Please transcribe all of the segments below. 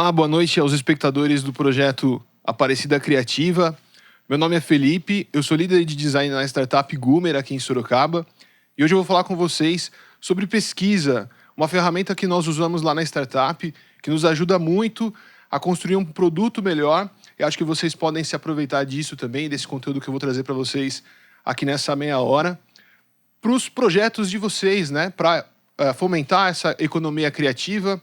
Olá, boa noite aos espectadores do projeto Aparecida Criativa. Meu nome é Felipe, eu sou líder de design na startup Goomer aqui em Sorocaba. E hoje eu vou falar com vocês sobre pesquisa, uma ferramenta que nós usamos lá na startup, que nos ajuda muito a construir um produto melhor. E acho que vocês podem se aproveitar disso também, desse conteúdo que eu vou trazer para vocês aqui nessa meia hora, para os projetos de vocês, né? Para fomentar essa economia criativa,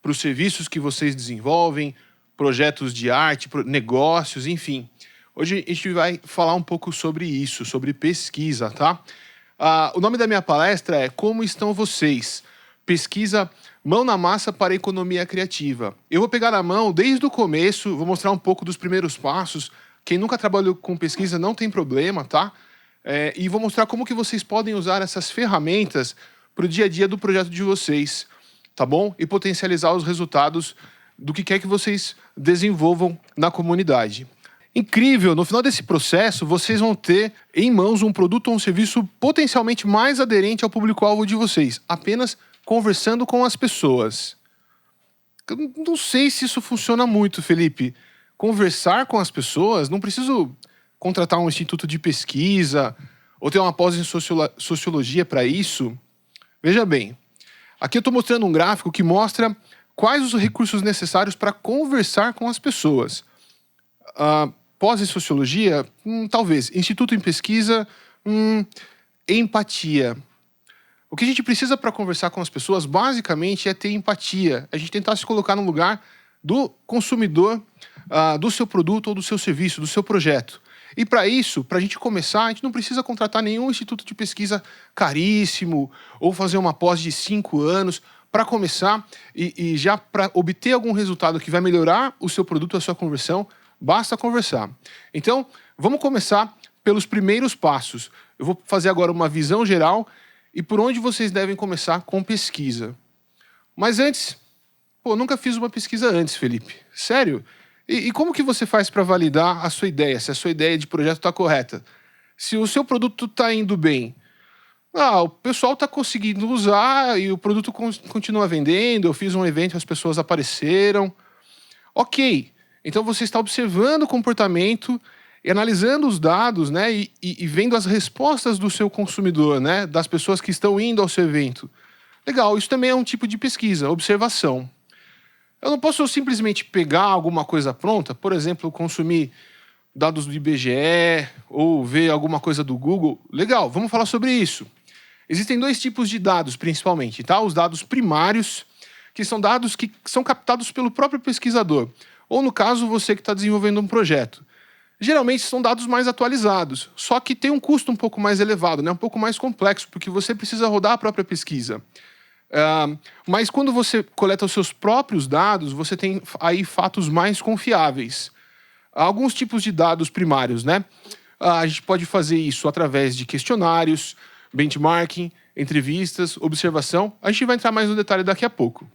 para os serviços que vocês desenvolvem, projetos de arte, negócios, enfim. Hoje a gente vai falar um pouco sobre isso, sobre pesquisa, tá? O nome da minha palestra é Como Estão Vocês? Pesquisa Mão na Massa para a Economia Criativa. Eu vou pegar na mão desde o começo, vou mostrar um pouco dos primeiros passos. Quem nunca trabalhou com pesquisa não tem problema, tá? E vou mostrar como que vocês podem usar essas ferramentas para o dia a dia do projeto de vocês, tá bom? E potencializar os resultados do que quer que vocês desenvolvam na comunidade. Incrível, no final desse processo, vocês vão ter em mãos um produto ou um serviço potencialmente mais aderente ao público-alvo de vocês, apenas conversando com as pessoas. Eu não sei se isso funciona muito, Felipe. Conversar com as pessoas, não preciso contratar um instituto de pesquisa ou ter uma pós em sociologia para isso. Veja bem, aqui eu estou mostrando um gráfico que mostra quais os recursos necessários para conversar com as pessoas. Pós em sociologia, talvez. Instituto em pesquisa, empatia. O que a gente precisa para conversar com as pessoas, basicamente, é ter empatia. A gente tentar se colocar no lugar do consumidor do seu produto ou do seu serviço, do seu projeto. E para isso, para a gente começar, a gente não precisa contratar nenhum instituto de pesquisa caríssimo ou fazer uma pós de 5 anos. Para começar e já para obter algum resultado que vai melhorar o seu produto, a sua conversão, basta conversar. Então, vamos começar pelos primeiros passos. Eu vou fazer agora uma visão geral e por onde vocês devem começar com pesquisa. Mas antes, nunca fiz uma pesquisa antes, Felipe. Sério? E como que você faz para validar a sua ideia, se a sua ideia de projeto está correta? Se o seu produto está indo bem, o pessoal está conseguindo usar e o produto continua vendendo, eu fiz um evento e as pessoas apareceram. Ok, então você está observando o comportamento e analisando os dados, né, e vendo as respostas do seu consumidor, né, das pessoas que estão indo ao seu evento. Legal, isso também é um tipo de pesquisa, observação. Eu não posso simplesmente pegar alguma coisa pronta, por exemplo, consumir dados do IBGE ou ver alguma coisa do Google. Legal, vamos falar sobre isso. Existem 2 tipos de dados, principalmente, tá? Os dados primários, que são dados que são captados pelo próprio pesquisador, ou, no caso, você que está desenvolvendo um projeto. Geralmente são dados mais atualizados, só que tem um custo um pouco mais elevado, né? Um pouco mais complexo, porque você precisa rodar a própria pesquisa. Mas quando você coleta os seus próprios dados, você tem aí fatos mais confiáveis. Há alguns tipos de dados primários, né? A gente pode fazer isso através de questionários, benchmarking, entrevistas, observação. A gente vai entrar mais no detalhe daqui a pouco.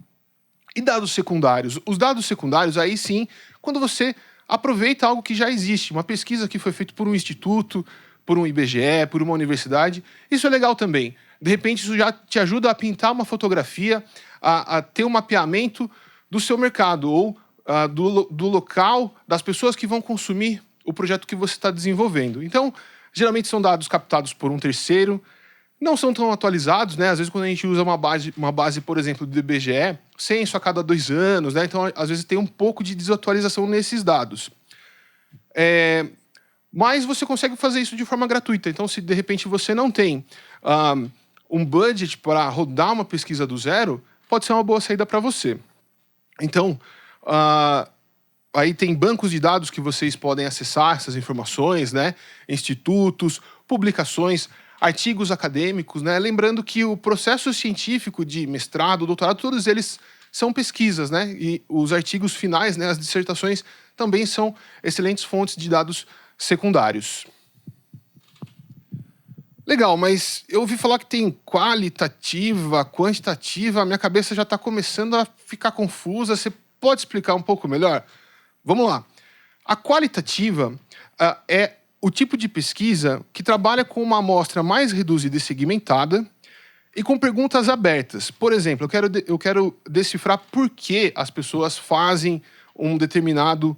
E dados secundários? Os dados secundários, aí sim, quando você aproveita algo que já existe, uma pesquisa que foi feita por um instituto, por um IBGE, por uma universidade, isso é legal também. De repente, isso já te ajuda a pintar uma fotografia, a ter um mapeamento do seu mercado ou do local, das pessoas que vão consumir o projeto que você está desenvolvendo. Então, geralmente são dados captados por um terceiro, não são tão atualizados, né? Às vezes, quando a gente usa uma base, por exemplo, do IBGE, censo a cada 2 anos, né? Então, às vezes, tem um pouco de desatualização nesses dados. Mas você consegue fazer isso de forma gratuita. Então, se de repente você não tem um budget para rodar uma pesquisa do zero, pode ser uma boa saída para você. Então, aí tem bancos de dados que vocês podem acessar essas informações, né? Institutos, publicações, artigos acadêmicos, né? Lembrando que o processo científico de mestrado, doutorado, todos eles são pesquisas, né? E os artigos finais, né, as dissertações, também são excelentes fontes de dados secundários. Legal, mas eu ouvi falar que tem qualitativa, quantitativa, a minha cabeça já está começando a ficar confusa. Você pode explicar um pouco melhor? Vamos lá. A qualitativa é o tipo de pesquisa que trabalha com uma amostra mais reduzida e segmentada e com perguntas abertas. Por exemplo, eu quero decifrar por que as pessoas fazem um determinado...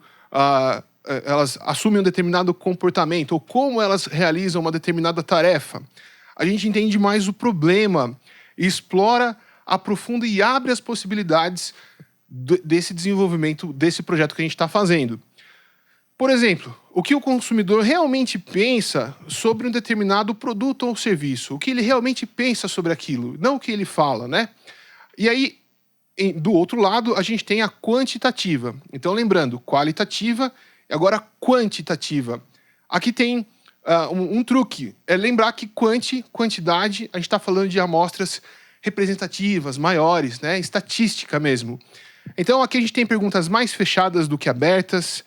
elas assumem um determinado comportamento, ou como elas realizam uma determinada tarefa. A gente entende mais o problema, explora, aprofunda e abre as possibilidades desse desenvolvimento, desse projeto que a gente está fazendo. Por exemplo, o que o consumidor realmente pensa sobre um determinado produto ou serviço. O que ele realmente pensa sobre aquilo, não o que ele fala, né? E aí, do outro lado, a gente tem a quantitativa. Então, lembrando, qualitativa e agora quantitativa. Aqui tem um truque. É lembrar que quantidade, a gente está falando de amostras representativas, maiores, né? Estatística mesmo. Então, aqui a gente tem perguntas mais fechadas do que abertas.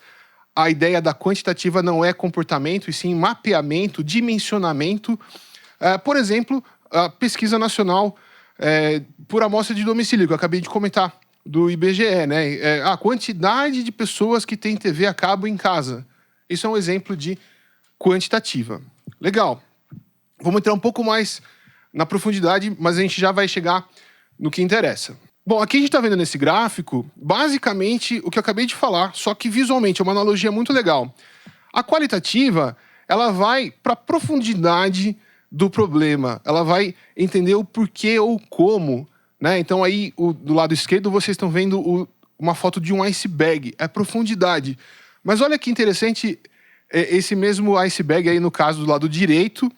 A ideia da quantitativa não é comportamento, e sim mapeamento, dimensionamento. Por exemplo, a pesquisa nacional por amostra de domicílio, que eu acabei de comentar, do IBGE, né? A quantidade de pessoas que têm TV a cabo em casa. Isso é um exemplo de quantitativa. Legal. Vamos entrar um pouco mais na profundidade, mas a gente já vai chegar no que interessa. Bom, aqui a gente está vendo nesse gráfico, basicamente, o que eu acabei de falar, só que visualmente, é uma analogia muito legal. A qualitativa, ela vai para a profundidade do problema, ela vai entender o porquê ou como, né? Então aí, do lado esquerdo, vocês estão vendo uma foto de um iceberg, é profundidade. Mas olha que interessante, esse mesmo iceberg aí, no caso do lado direito,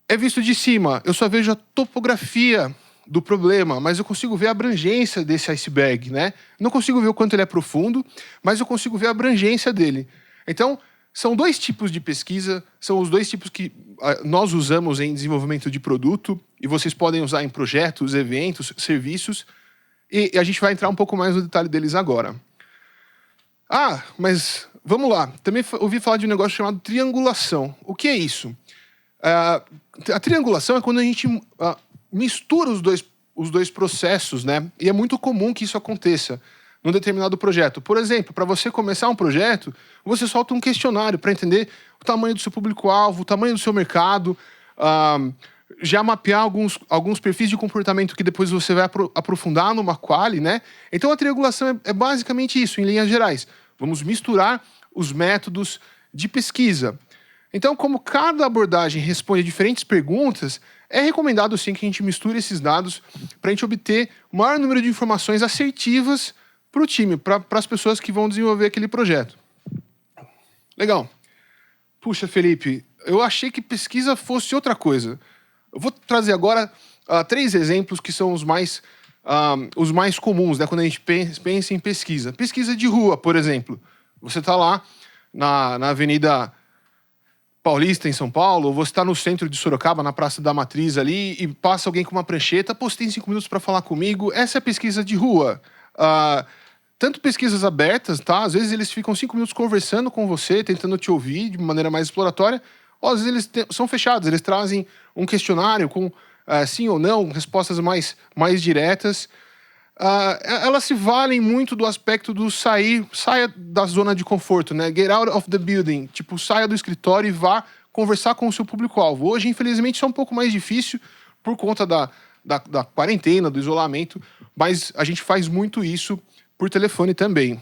é visto de cima. Eu só vejo a topografia do problema, mas eu consigo ver a abrangência desse iceberg, né? Não consigo ver o quanto ele é profundo, mas eu consigo ver a abrangência dele. Então, são dois tipos de pesquisa, são os dois tipos que nós usamos em desenvolvimento de produto, e vocês podem usar em projetos, eventos, serviços, e a gente vai entrar um pouco mais no detalhe deles agora. Mas vamos lá. Também ouvi falar de um negócio chamado triangulação. O que é isso? A triangulação é quando a gente mistura os dois processos, né? E é muito comum que isso aconteça num determinado projeto. Por exemplo, para você começar um projeto, você solta um questionário para entender o tamanho do seu público-alvo, o tamanho do seu mercado, já mapear alguns perfis de comportamento que depois você vai aprofundar numa quali, né? Então a triangulação é basicamente isso, em linhas gerais. Vamos misturar os métodos de pesquisa. Então, como cada abordagem responde a diferentes perguntas, é recomendado sim que a gente misture esses dados para a gente obter o maior número de informações assertivas para o time, para as pessoas que vão desenvolver aquele projeto. Legal. Puxa, Felipe, eu achei que pesquisa fosse outra coisa. Eu vou trazer agora 3 exemplos que são os mais comuns, né, quando a gente pensa em pesquisa. Pesquisa de rua, por exemplo. Você está lá na Avenida Paulista, em São Paulo, ou você está no centro de Sorocaba, na Praça da Matriz ali, e passa alguém com uma prancheta, você tem 5 minutos para falar comigo. Essa é a pesquisa de rua. Tanto pesquisas abertas, tá? Às vezes eles ficam 5 minutos conversando com você, tentando te ouvir de maneira mais exploratória, ou às vezes eles são fechados, eles trazem um questionário com sim ou não, respostas mais diretas. Elas se valem muito do aspecto do saia da zona de conforto, né? Get out of the building. Tipo, saia do escritório e vá conversar com o seu público-alvo. Hoje, infelizmente, isso é um pouco mais difícil por conta da quarentena, do isolamento, mas a gente faz muito isso por telefone também.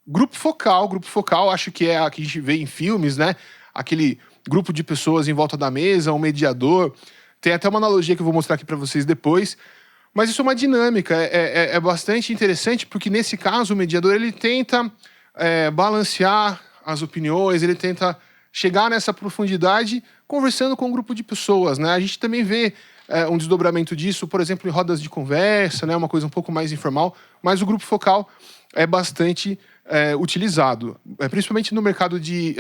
Grupo focal, acho que é a que a gente vê em filmes, né? Aquele grupo de pessoas em volta da mesa, um mediador. Tem até uma analogia que eu vou mostrar aqui para vocês depois. Mas isso é uma dinâmica, é bastante interessante, porque nesse caso o mediador ele tenta balancear as opiniões, ele tenta chegar nessa profundidade conversando com um grupo de pessoas, né? A gente também vê um desdobramento disso, por exemplo, em rodas de conversa, né? Uma coisa um pouco mais informal, mas o grupo focal é bastante utilizado, principalmente no mercado de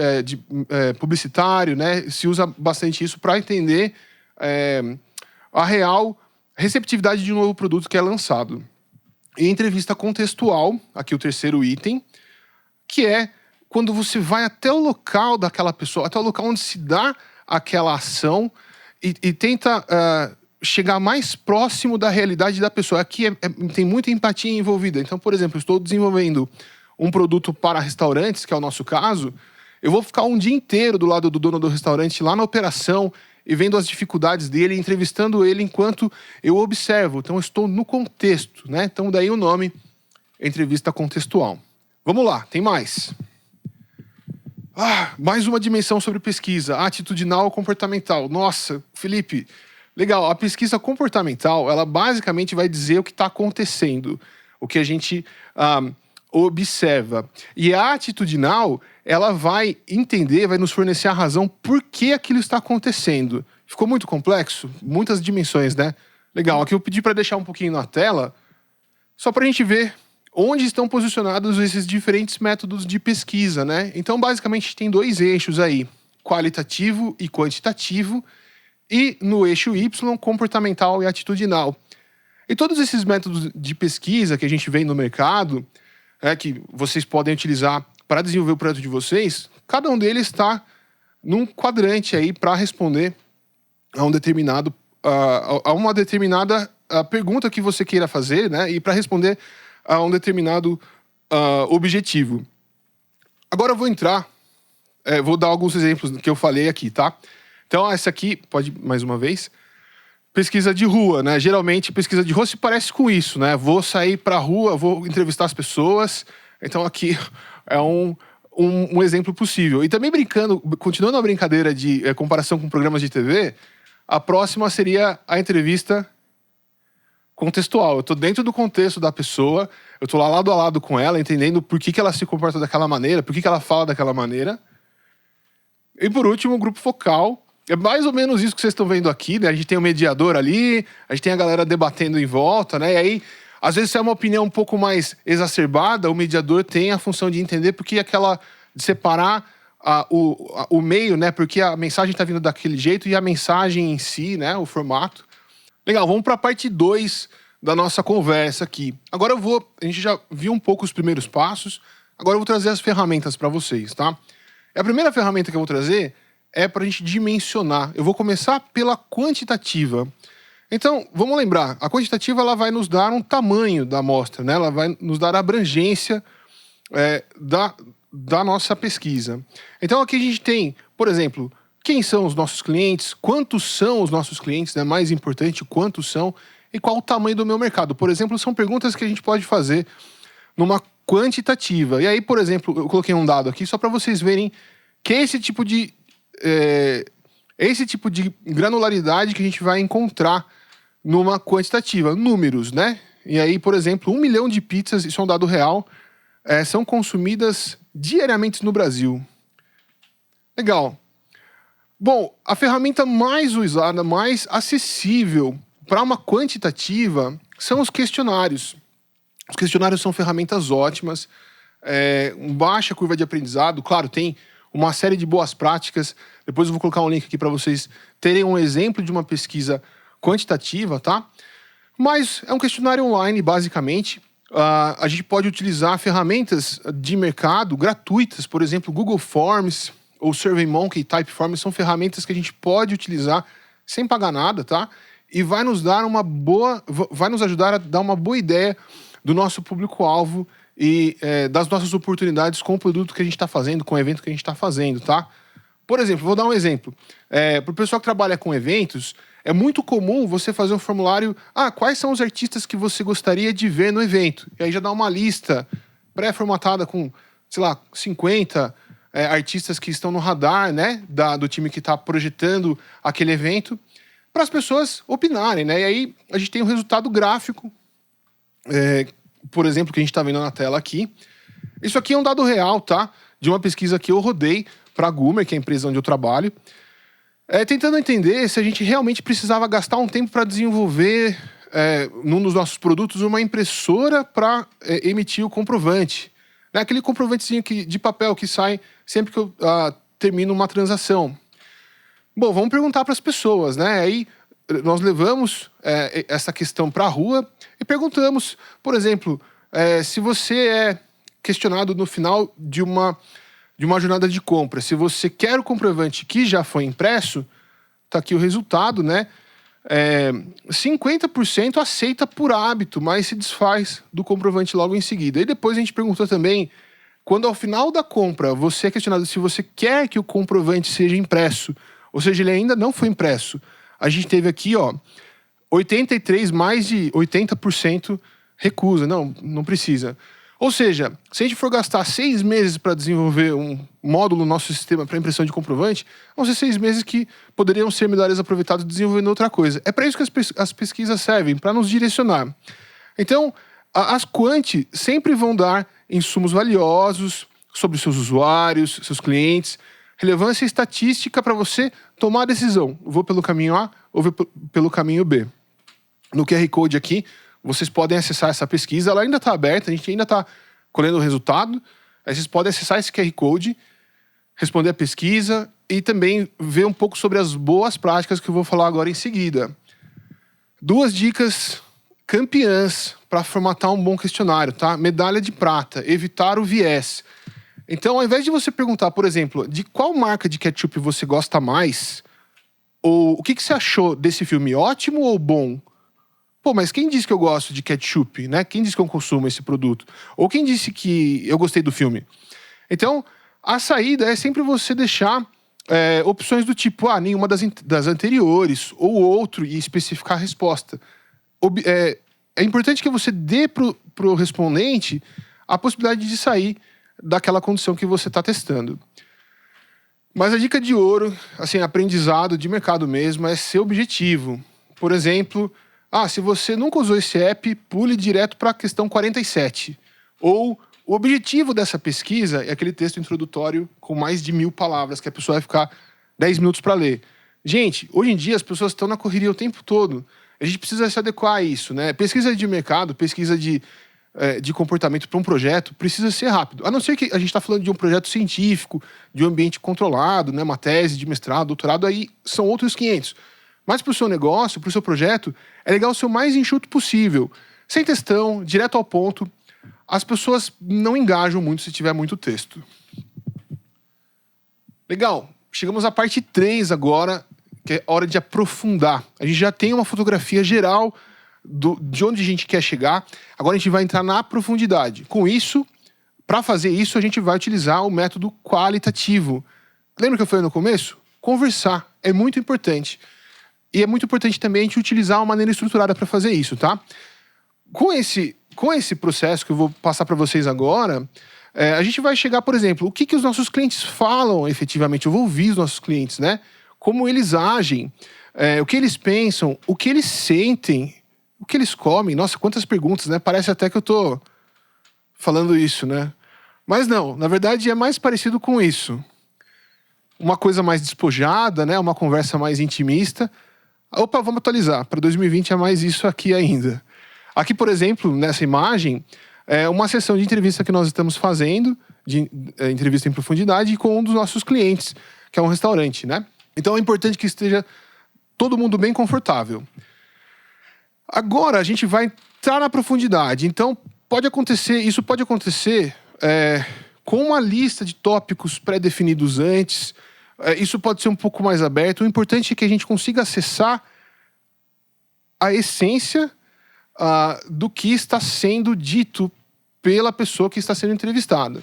publicitário, né? Se usa bastante isso para entender a real receptividade de um novo produto que é lançado. E entrevista contextual, aqui o terceiro item, que é quando você vai até o local daquela pessoa, até o local onde se dá aquela ação e tenta chegar mais próximo da realidade da pessoa. Aqui tem muita empatia envolvida. Então, por exemplo, eu estou desenvolvendo um produto para restaurantes, que é o nosso caso, eu vou ficar um dia inteiro do lado do dono do restaurante, lá na operação, e vendo as dificuldades dele, entrevistando ele enquanto eu observo. Então, eu estou no contexto, né? Então, daí o nome, entrevista contextual. Vamos lá, tem mais. Mais uma dimensão sobre pesquisa, atitudinal ou comportamental. Nossa, Felipe, legal. A pesquisa comportamental, ela basicamente vai dizer o que está acontecendo, o que a gente observa. E a atitudinal, ela vai entender, vai nos fornecer a razão por que aquilo está acontecendo. Ficou muito complexo? Muitas dimensões, né? Legal, aqui eu pedi para deixar um pouquinho na tela, só para a gente ver onde estão posicionados esses diferentes métodos de pesquisa, né? Então, basicamente, tem dois eixos aí, qualitativo e quantitativo, e no eixo Y, comportamental e atitudinal. E todos esses métodos de pesquisa que a gente vê no mercado, que vocês podem utilizar para desenvolver o projeto de vocês, cada um deles está num quadrante aí para responder a uma determinada pergunta que você queira fazer, né? E para responder a um determinado objetivo. Agora eu vou entrar, vou dar alguns exemplos que eu falei aqui, tá? Então, essa aqui, pode mais uma vez, pesquisa de rua, né? Geralmente, pesquisa de rua se parece com isso, né? Vou sair pra rua, vou entrevistar as pessoas. Então, aqui é um exemplo possível. E também continuando a brincadeira de comparação com programas de TV, a próxima seria a entrevista contextual. Eu tô dentro do contexto da pessoa, eu tô lá lado a lado com ela, entendendo por que ela se comporta daquela maneira, por que ela fala daquela maneira. E por último, o grupo focal. É mais ou menos isso que vocês estão vendo aqui, né? A gente tem o mediador ali, a gente tem a galera debatendo em volta, né? E aí, às vezes, se é uma opinião um pouco mais exacerbada, o mediador tem a função de entender porque de separar o meio, né? Porque a mensagem está vindo daquele jeito e a mensagem em si, né? O formato. Legal, vamos para a parte 2 da nossa conversa aqui. Agora a gente já viu um pouco os primeiros passos, agora eu vou trazer as ferramentas para vocês, tá? E a primeira ferramenta que eu vou trazer é para a gente dimensionar. Eu vou começar pela quantitativa. Então, vamos lembrar, a quantitativa ela vai nos dar um tamanho da amostra, né? Ela vai nos dar a abrangência da nossa pesquisa. Então, aqui a gente tem, por exemplo, quem são os nossos clientes, quantos são os nossos clientes, né? Mais importante, quantos são, e qual o tamanho do meu mercado. Por exemplo, são perguntas que a gente pode fazer numa quantitativa. E aí, por exemplo, eu coloquei um dado aqui só para vocês verem que é esse tipo de granularidade que a gente vai encontrar numa quantitativa, números, né? E aí, por exemplo, 1 milhão de pizzas, isso é um dado real, são consumidas diariamente no Brasil. Legal. Bom, a ferramenta mais usada, mais acessível para uma quantitativa são os questionários. Os questionários são ferramentas ótimas, baixa curva de aprendizado. Claro, tem uma série de boas práticas. Depois eu vou colocar um link aqui para vocês terem um exemplo de uma pesquisa quantitativa, tá? Mas é um questionário online, basicamente. A gente pode utilizar ferramentas de mercado gratuitas, por exemplo, Google Forms ou SurveyMonkey, Typeforms, são ferramentas que a gente pode utilizar sem pagar nada, tá? E vai nos ajudar a dar uma boa ideia do nosso público-alvo e das nossas oportunidades com o produto que a gente está fazendo, com o evento que a gente está fazendo, tá? Por exemplo, vou dar um exemplo. Para o pessoal que trabalha com eventos, é muito comum você fazer um formulário, quais são os artistas que você gostaria de ver no evento? E aí já dá uma lista pré-formatada com, sei lá, 50 artistas que estão no radar, né, do time que está projetando aquele evento, para as pessoas opinarem, né? E aí a gente tem um resultado gráfico, por exemplo, que a gente está vendo na tela aqui. Isso aqui é um dado real, tá? De uma pesquisa que eu rodei para a Gumer, que é a empresa onde eu trabalho, tentando entender se a gente realmente precisava gastar um tempo para desenvolver, num dos nossos produtos, uma impressora para emitir o comprovante. Né? Aquele comprovantezinho de papel que sai sempre que eu termino uma transação. Bom, vamos perguntar para as pessoas, né? Aí nós levamos essa questão para a rua e perguntamos, por exemplo, se você é questionado no final de uma jornada de compra, se você quer o comprovante que já foi impresso, tá aqui o resultado, né? 50% aceita por hábito, mas se desfaz do comprovante logo em seguida. E depois a gente perguntou também, quando ao final da compra você é questionado se você quer que o comprovante seja impresso Ou seja, ele ainda não foi impresso. A gente teve aqui, ó, 83, mais de 80% recusa. Não precisa. Ou seja, se a gente for gastar 6 meses para desenvolver um módulo no nosso sistema para impressão de comprovante, vão ser 6 meses que poderiam ser melhores aproveitados desenvolvendo outra coisa. É para isso que as pesquisas servem, para nos direcionar. Então, as quant sempre vão dar insumos valiosos sobre seus usuários, seus clientes, relevância estatística para você tomar a decisão. Vou pelo caminho A ou vou pelo caminho B. No QR Code aqui, vocês podem acessar essa pesquisa, ela ainda está aberta, a gente ainda está colhendo o resultado. Aí vocês podem acessar esse QR Code, responder a pesquisa e também ver um pouco sobre as boas práticas que eu vou falar agora em seguida. 2 dicas campeãs para formatar um bom questionário, tá? Medalha de prata, evitar o viés. Então, ao invés de você perguntar, por exemplo, de qual marca de ketchup você gosta mais, ou o que você achou desse filme, ótimo ou bom? Pô, mas quem disse que eu gosto de ketchup, né? Quem disse que eu consumo esse produto? Ou quem disse que eu gostei do filme? Então, a saída é sempre você deixar opções do tipo, nenhuma das anteriores, ou outro, e especificar a resposta. É importante que você dê pro respondente a possibilidade de sair daquela condição que você está testando. Mas a dica de ouro, assim, aprendizado de mercado mesmo, é ser objetivo. Por exemplo, se você nunca usou esse app, pule direto para a questão 47. Ou o objetivo dessa pesquisa é aquele texto introdutório com mais de 1000 palavras, que a pessoa vai ficar 10 minutos para ler. Gente, hoje em dia as pessoas estão na correria o tempo todo. A gente precisa se adequar a isso, né? Pesquisa de mercado, pesquisa de comportamento para um projeto precisa ser rápido. A não ser que a gente está falando de um projeto científico, de um ambiente controlado, né? Uma tese de mestrado, doutorado, aí são outros 500. Mas para o seu negócio, para o seu projeto, é legal ser o mais enxuto possível. Sem textão, direto ao ponto. As pessoas não engajam muito se tiver muito texto. Legal. Chegamos à parte 3 agora, que é hora de aprofundar. A gente já tem uma fotografia geral de onde a gente quer chegar. Agora a gente vai entrar na profundidade. Com isso, para fazer isso, a gente vai utilizar o método qualitativo. Lembra que eu falei no começo? Conversar é muito importante. E é muito importante também a gente utilizar uma maneira estruturada para fazer isso, tá? Com esse processo que eu vou passar para vocês agora, a gente vai chegar, por exemplo, o que os nossos clientes falam efetivamente. Eu vou ouvir os nossos clientes, né? Como eles agem, o que eles pensam, o que eles sentem, o que eles comem. Nossa, quantas perguntas, né? Parece até que eu tô falando isso, né? Mas não, na verdade é mais parecido com isso. Uma coisa mais despojada, né? Uma conversa mais intimista. Opa, vamos atualizar. Para 2020 é mais isso aqui ainda. Aqui, por exemplo, nessa imagem, é uma sessão de entrevista que nós estamos fazendo, de entrevista em profundidade, com um dos nossos clientes, que é um restaurante, né? Então é importante que esteja todo mundo bem confortável. Agora a gente vai entrar na profundidade. Então isso pode acontecer com uma lista de tópicos pré-definidos antes. Isso pode ser um pouco mais aberto. O importante é que a gente consiga acessar a essência do que está sendo dito pela pessoa que está sendo entrevistada.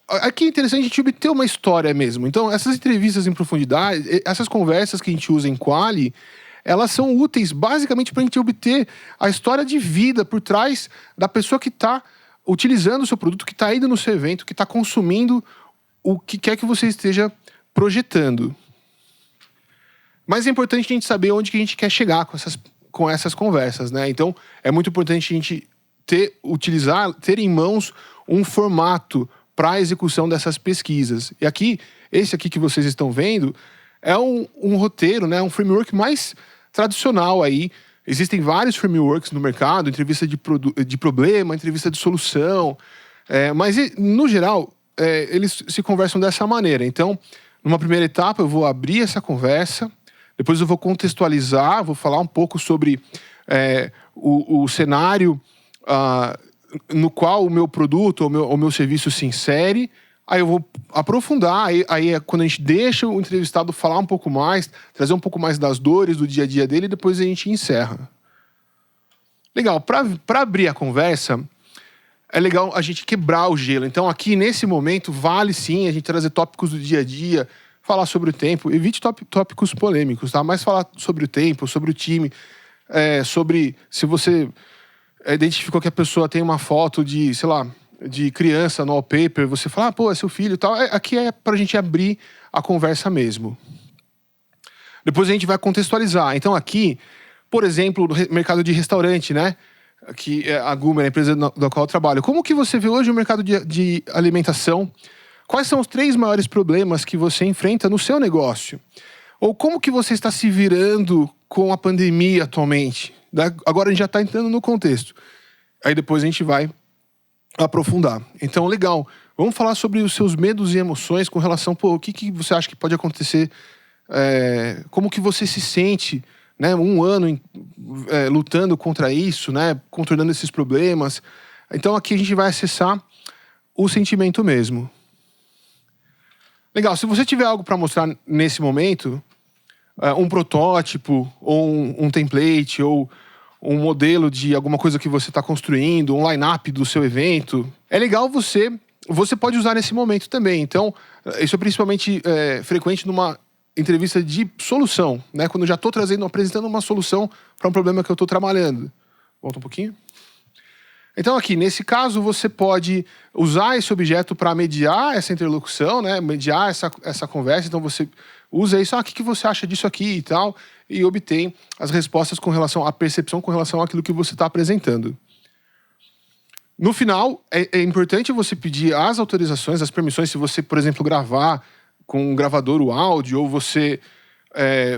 Aqui é interessante a gente obter uma história mesmo. Então, essas entrevistas em profundidade, essas conversas que a gente usa em Quali, elas são úteis basicamente para a gente obter a história de vida por trás da pessoa que está utilizando o seu produto, que está indo no seu evento, que está consumindo o que quer que você esteja projetando. Mas é importante a gente saber onde que a gente quer chegar com essas conversas, né? Então, é muito importante a gente ter em mãos um formato para a execução dessas pesquisas. E aqui, esse aqui que vocês estão vendo, é um roteiro, né? Um framework mais tradicional aí. Existem vários frameworks no mercado, entrevista de problema, entrevista de solução. Mas, no geral, eles se conversam dessa maneira. Então, numa primeira etapa, eu vou abrir essa conversa, depois eu vou contextualizar, vou falar um pouco sobre o cenário no qual o meu produto ou meu serviço se insere. Aí eu vou aprofundar, aí é quando a gente deixa o entrevistado falar um pouco mais, trazer um pouco mais das dores do dia a dia dele, e depois a gente encerra. Legal, para abrir a conversa, é legal a gente quebrar o gelo. Então aqui, nesse momento, vale sim a gente trazer tópicos do dia a dia, falar sobre o tempo, evite tópicos polêmicos, tá? Mas falar sobre o tempo, sobre o time, sobre se você identificou que a pessoa tem uma foto de, sei lá, de criança no wallpaper, você fala, pô, é seu filho e tal. Aqui é pra gente abrir a conversa mesmo. Depois a gente vai contextualizar. Então aqui, por exemplo, no mercado de restaurante, né? Que é a Goomer, a empresa da qual eu trabalho. Como que você vê hoje o mercado de alimentação? Quais são os 3 maiores problemas que você enfrenta no seu negócio? Ou como que você está se virando com a pandemia atualmente? Agora a gente já está entrando no contexto. Aí depois a gente vai aprofundar. Então, legal. Vamos falar sobre os seus medos e emoções com relação, o que você acha que pode acontecer? Como que você se sente, né? Um ano lutando contra isso, né? Contornando esses problemas. Então, aqui a gente vai acessar o sentimento mesmo. Legal. Se você tiver algo para mostrar nesse momento, um protótipo, ou um template, ou um modelo de alguma coisa que você está construindo, um line-up do seu evento, é legal você pode usar nesse momento também. Então, isso é principalmente frequente numa entrevista de solução, né? Quando eu já estou apresentando uma solução para um problema que eu estou trabalhando. Volta um pouquinho. Então aqui, nesse caso, você pode usar esse objeto para mediar essa interlocução, né? Mediar essa conversa. Então você usa isso, o que você acha disso aqui e tal, e obtém as respostas com relação à percepção, com relação àquilo que você está apresentando. No final, é importante você pedir as autorizações, as permissões, se você, por exemplo, gravar com um gravador o áudio, ou você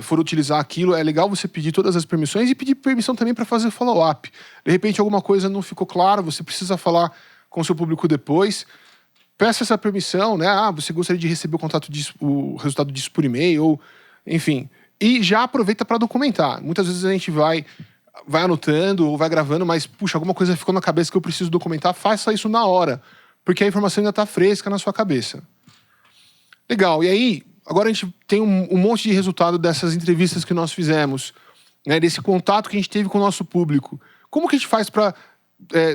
for utilizar aquilo, é legal você pedir todas as permissões e pedir permissão também para fazer follow-up. De repente, alguma coisa não ficou clara, você precisa falar com o seu público depois. Peça essa permissão, né? Você gostaria de receber o resultado disso por e-mail, ou enfim. E já aproveita para documentar. Muitas vezes a gente vai anotando ou vai gravando, mas, puxa, alguma coisa ficou na cabeça que eu preciso documentar, faça isso na hora, porque a informação ainda está fresca na sua cabeça. Legal, e aí, agora a gente tem um monte de resultado dessas entrevistas que nós fizemos, né, desse contato que a gente teve com o nosso público. Como que a gente faz para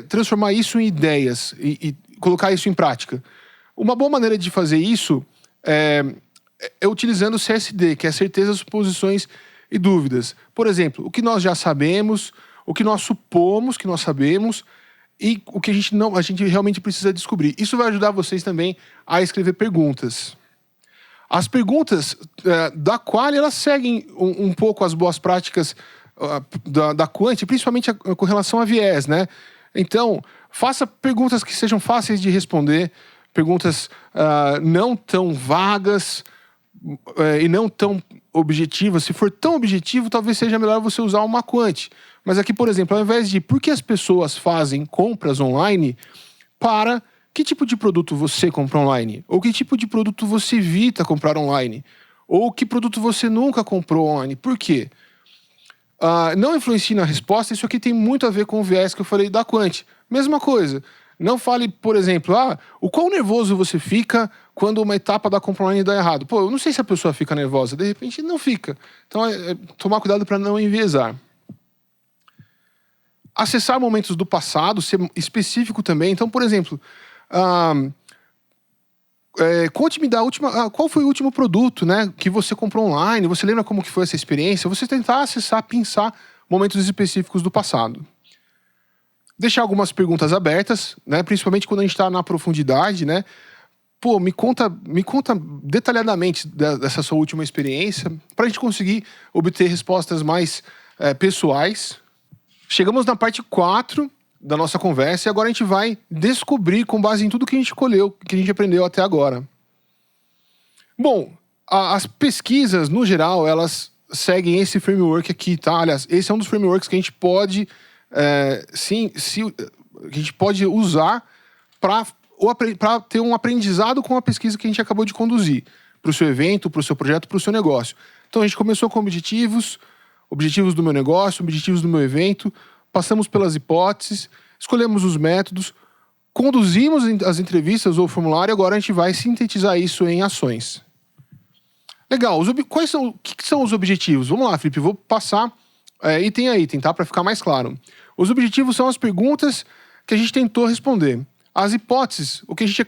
transformar isso em ideias e colocar isso em prática? Uma boa maneira de fazer isso é utilizando o CSD, que é certeza, suposições e dúvidas. Por exemplo, o que nós já sabemos, o que nós supomos que nós sabemos e o que a gente realmente precisa descobrir. Isso vai ajudar vocês também a escrever perguntas. As perguntas da Quali, elas seguem um pouco as boas práticas da Quant, principalmente com relação a viés, né? Então, faça perguntas que sejam fáceis de responder, perguntas não tão vagas e não tão objetivas. Se for tão objetivo, talvez seja melhor você usar uma Quant. Mas aqui, por exemplo, ao invés de por que as pessoas fazem compras online, para que tipo de produto você compra online? Ou que tipo de produto você evita comprar online? Ou que produto você nunca comprou online? Por quê? Não influencia na resposta. Isso aqui tem muito a ver com o viés que eu falei da Quant. Mesma coisa. Não fale, por exemplo, o quão nervoso você fica quando uma etapa da compra online dá errado. Pô, eu não sei se a pessoa fica nervosa. De repente, não fica. Então, tomar cuidado para não enviesar. Acessar momentos do passado, ser específico também. Então, por exemplo, conte-me qual foi o último produto, né, que você comprou online. Você lembra como que foi essa experiência? Você tentar acessar, pensar momentos específicos do passado. Deixar algumas perguntas abertas, né? Principalmente quando a gente está na profundidade, né? Pô, me conta detalhadamente dessa sua última experiência, para a gente conseguir obter respostas mais pessoais. Chegamos na parte 4 da nossa conversa e agora a gente vai descobrir com base em tudo que a gente escolheu, que a gente aprendeu até agora. Bom, as pesquisas, no geral, elas seguem esse framework aqui, tá? Aliás, esse é um dos frameworks que a gente pode... que a gente pode usar para ter um aprendizado com a pesquisa que a gente acabou de conduzir para o seu evento, para o seu projeto, para o seu negócio. Então a gente começou com objetivos do meu negócio, objetivos do meu evento, passamos pelas hipóteses, escolhemos os métodos, conduzimos as entrevistas ou o formulário, agora a gente vai sintetizar isso em ações. Legal, o que são os objetivos? Vamos lá, Felipe, vou passar item a item, tá? Para ficar mais claro. Os objetivos são as perguntas que a gente tentou responder. As hipóteses, o que a gente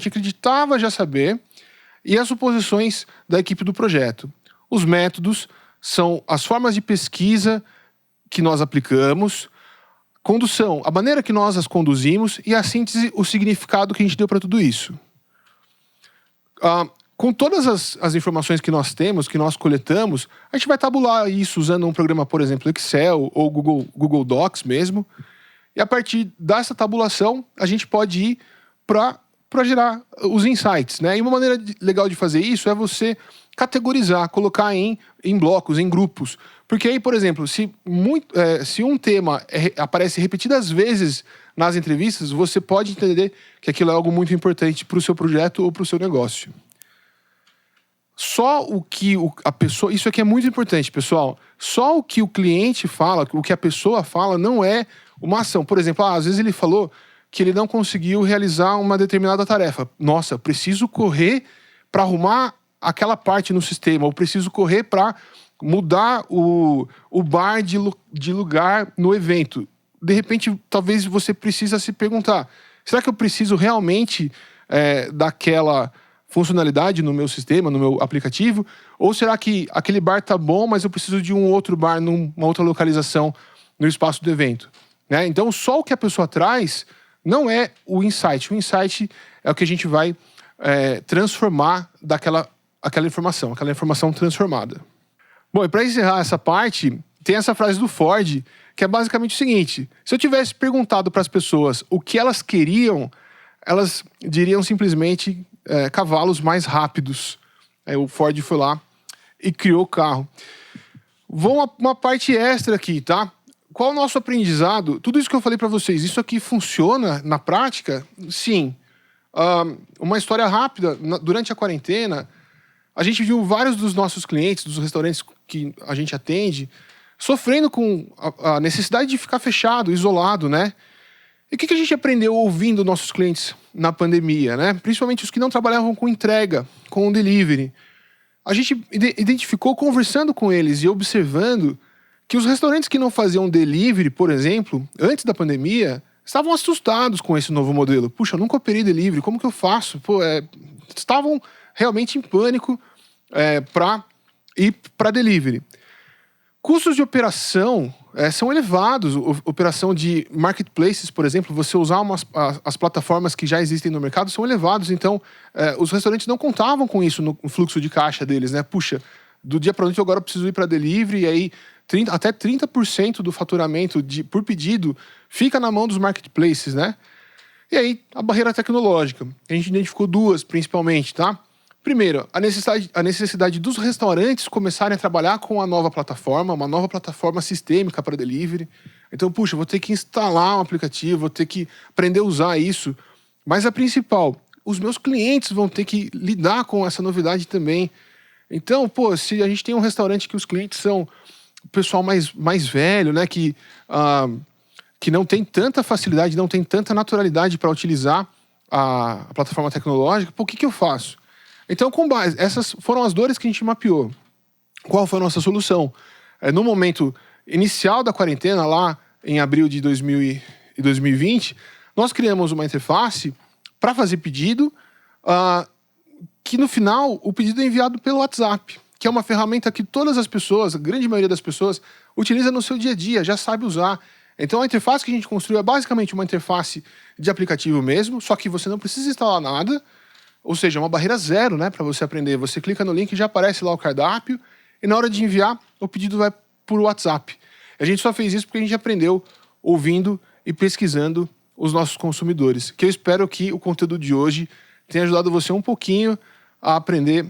acreditava já saber. e as suposições da equipe do projeto. Os métodos são as formas de pesquisa que nós aplicamos, condução, a maneira que nós as conduzimos, e a síntese, o significado que a gente deu para tudo isso. Com todas as informações que nós temos, que nós coletamos, a gente vai tabular isso usando um programa, por exemplo, Excel ou Google Docs mesmo. E a partir dessa tabulação, a gente pode ir para gerar os insights, né? E uma maneira legal de fazer isso é você categorizar, colocar em blocos, em grupos. Porque aí, por exemplo, se um tema aparece repetidas vezes nas entrevistas, você pode entender que aquilo é algo muito importante para o seu projeto ou para o seu negócio. Só o que a pessoa... Isso aqui é muito importante, pessoal. Só o que o cliente fala, o que a pessoa fala, não é uma ação. Por exemplo, às vezes ele falou que ele não conseguiu realizar uma determinada tarefa. Nossa, preciso correr para arrumar aquela parte no sistema. Ou preciso correr para mudar o bar de lugar no evento. De repente, talvez você precisa se perguntar, será que eu preciso realmente daquela funcionalidade no meu sistema, no meu aplicativo? Ou será que aquele bar tá bom, mas eu preciso de um outro bar numa outra localização no espaço do evento? Né? Então, só o que a pessoa traz não é o insight. O insight é o que a gente vai transformar aquela informação transformada. Bom, e para encerrar essa parte, tem essa frase do Ford, que é basicamente o seguinte: se eu tivesse perguntado para as pessoas o que elas queriam, elas diriam simplesmente cavalos mais rápidos. O Ford foi lá e criou o carro. Vou uma parte extra aqui, tá? Qual o nosso aprendizado? Tudo isso que eu falei para vocês, isso aqui funciona na prática? Sim. Uma história rápida. Durante a quarentena, a gente viu vários dos nossos clientes, dos restaurantes que a gente atende, sofrendo com a necessidade de ficar fechado, isolado, né? E o que a gente aprendeu ouvindo nossos clientes na pandemia, né? Principalmente os que não trabalhavam com entrega, com delivery. A gente identificou, conversando com eles e observando, que os restaurantes que não faziam delivery, por exemplo, antes da pandemia, estavam assustados com esse novo modelo. Puxa, eu nunca operei delivery, como que eu faço? Estavam realmente em pânico para ir para delivery. Custos de operação são elevados. Operação de marketplaces, por exemplo, você usar as plataformas que já existem no mercado são elevados. Então, os restaurantes não contavam com isso no fluxo de caixa deles, né? Puxa, do dia para noite agora eu preciso ir para delivery, e aí até 30% do faturamento por pedido fica na mão dos marketplaces, né? E aí, a barreira tecnológica. A gente identificou duas, principalmente, tá? Primeiro, a necessidade dos restaurantes começarem a trabalhar com uma nova plataforma sistêmica para delivery. Então, puxa, vou ter que instalar um aplicativo, vou ter que aprender a usar isso. Mas a principal, os meus clientes vão ter que lidar com essa novidade também. Então, se a gente tem um restaurante que os clientes são o pessoal mais velho, né, que não tem tanta facilidade, não tem tanta naturalidade para utilizar a plataforma tecnológica, o que eu faço? Então, com base, essas foram as dores que a gente mapeou. Qual foi a nossa solução? No momento inicial da quarentena, lá em abril de 2020, nós criamos uma interface para fazer pedido, que no final o pedido é enviado pelo WhatsApp, que é uma ferramenta que todas as pessoas, a grande maioria das pessoas, utiliza no seu dia a dia, já sabe usar. Então a interface que a gente construiu é basicamente uma interface de aplicativo mesmo, só que você não precisa instalar nada, ou seja, uma barreira zero, né, para você aprender. Você clica no link e já aparece lá o cardápio, e na hora de enviar, o pedido vai por WhatsApp. A gente só fez isso porque a gente aprendeu ouvindo e pesquisando os nossos consumidores. Que eu espero que o conteúdo de hoje tenha ajudado você um pouquinho a aprender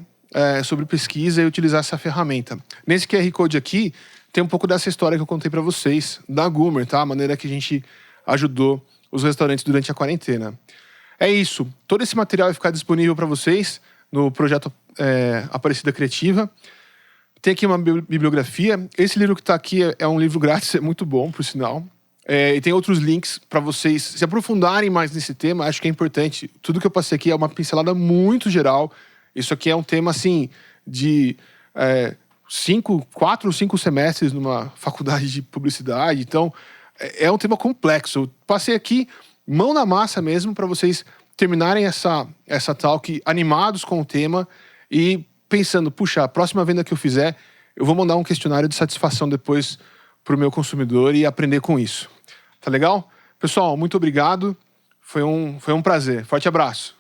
sobre pesquisa e utilizar essa ferramenta. Nesse QR Code aqui, tem um pouco dessa história que eu contei para vocês, da Goomer, tá? A maneira que a gente ajudou os restaurantes durante a quarentena. É isso. Todo esse material vai ficar disponível para vocês no projeto Aparecida Criativa. Tem aqui uma bibliografia. Esse livro que está aqui é um livro grátis, é muito bom, por sinal. E tem outros links para vocês se aprofundarem mais nesse tema. Acho que é importante. Tudo que eu passei aqui é uma pincelada muito geral. Isso aqui é um tema, assim, de 4 ou 5 semestres numa faculdade de publicidade. Então, é um tema complexo. Eu passei aqui, mão na massa mesmo, para vocês terminarem essa talk animados com o tema e pensando, puxa, a próxima venda que eu fizer, eu vou mandar um questionário de satisfação depois para o meu consumidor e aprender com isso. Tá legal? Pessoal, muito obrigado. Foi um prazer. Forte abraço.